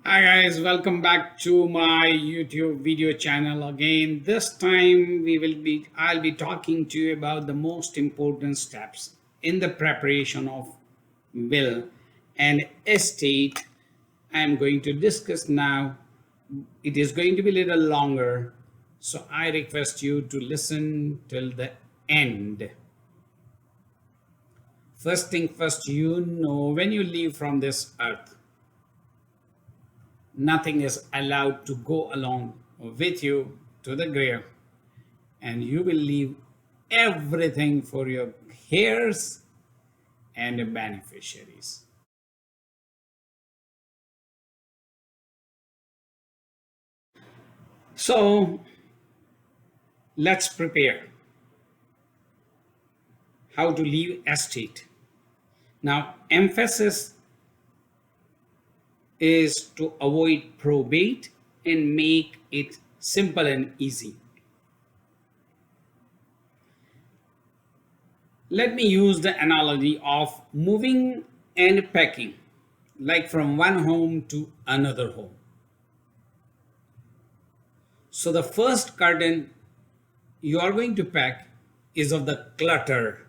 Hi guys, welcome back to my YouTube video channel again. This time I'll be talking to you about the most important steps in the preparation of will and estate. I'm going to discuss now. It is going to be a little longer, so I request you to listen till the end. First thing first, when you leave from this earth, nothing is allowed to go along with you to the grave, and you will leave everything for your heirs and beneficiaries. So let's prepare how to leave estate. Now, emphasis is to avoid probate and make it simple and easy. Let me use the analogy of moving and packing, like from one home to another home. So, the first curtain you are going to pack is of the clutter.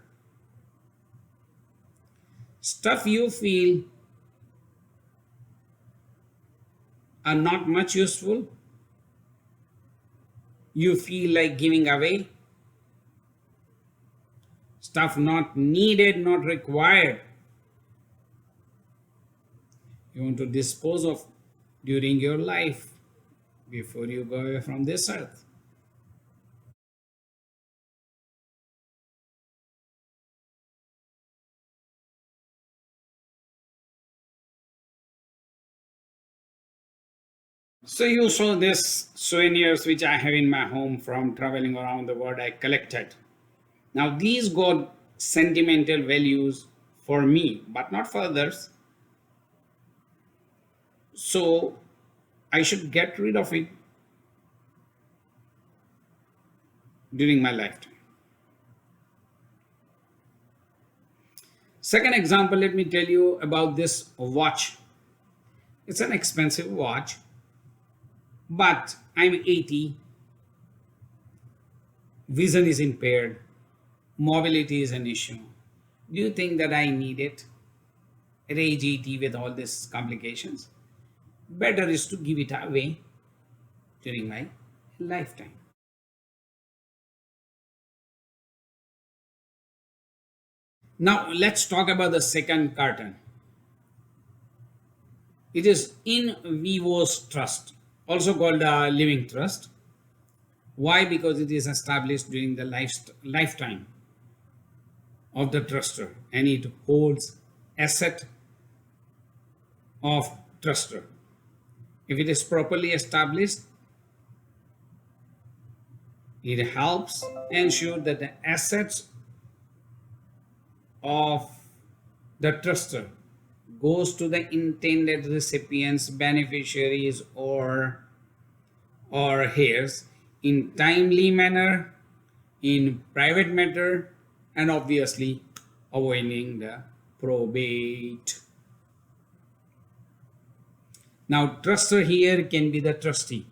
Stuff you feel are not much useful, you feel like giving away, stuff not needed, not required, you want to dispose of during your life before you go away from this earth. So you saw this souvenirs which I have in my home from traveling around the world I collected. Now these got sentimental values for me, but not for others. So I should get rid of it during my lifetime. Second example, let me tell you about this watch. It's an expensive watch, but I'm 80, vision is impaired, mobility is an issue. Do you think that I need it at age 80 with all these complications? Better is to give it away during my lifetime. Now let's talk about the second curtain. It is in vivo's trust, also called a living trust. Why? Because it is established during the lifetime of the truster and it holds asset of truster. If it is properly established, it helps ensure that the assets of the truster goes to the intended recipients, beneficiaries, or heirs in timely manner, in private matter, and obviously avoiding the probate. Now, truster here can be the trustee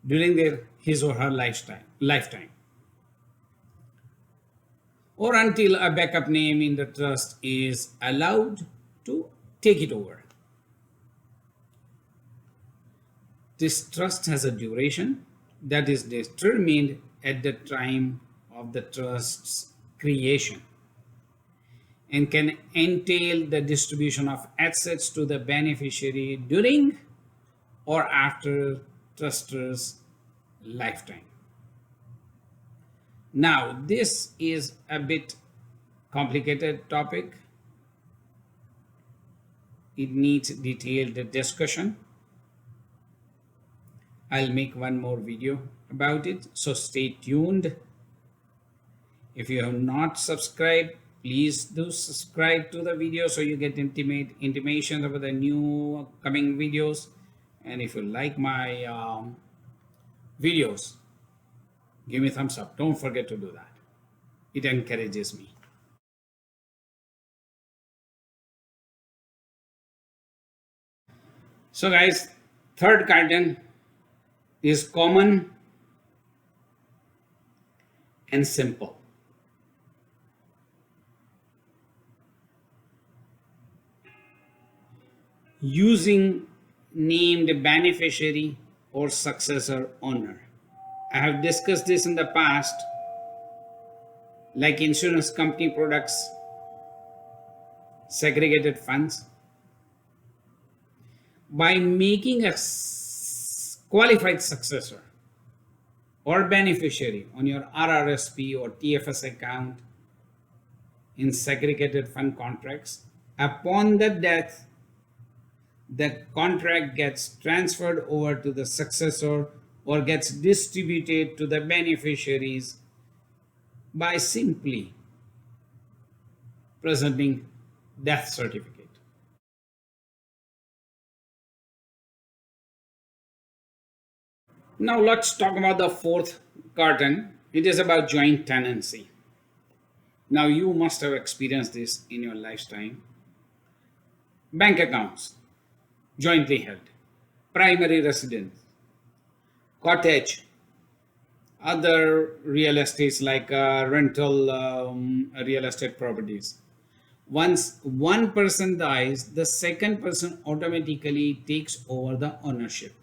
during his or her lifetime, or until a backup name in the trust is allowed to take it over. This trust has a duration that is determined at the time of the trust's creation and can entail the distribution of assets to the beneficiary during or after truster's lifetime. Now, this is a bit complicated topic. It needs detailed discussion. I'll make one more video about it, so stay tuned. If you have not subscribed, please do subscribe to the video so you get intimation about the new coming videos. And if you like my videos, give me a thumbs up. Don't forget to do that. It encourages me. So, guys, third curtain is common and simple. Using named beneficiary or successor owner. I have discussed this in the past, like insurance company products, segregated funds. By making a qualified successor or beneficiary on your RRSP or TFS account in segregated fund contracts, upon the death, the contract gets transferred over to the successor or gets distributed to the beneficiaries by simply presenting death certificate. Now let's talk about the fourth curtain. It is about joint tenancy. Now you must have experienced this in your lifetime. Bank accounts jointly held, primary residence, cottage, other real estates like rental real estate properties. Once one person dies, the second person automatically takes over the ownership.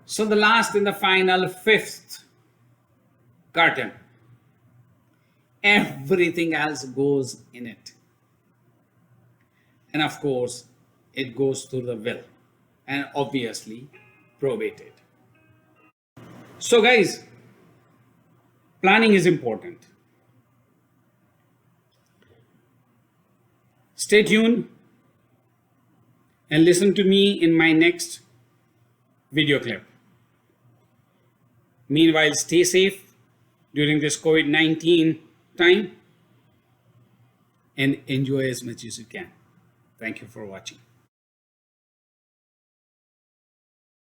So the last and the final fifth curtain, everything else goes in it. And of course, it goes through the will and obviously probated. So, guys, planning is important. Stay tuned and listen to me in my next video clip. Meanwhile, stay safe during this COVID-19 time and enjoy as much as you can. Thank you for watching.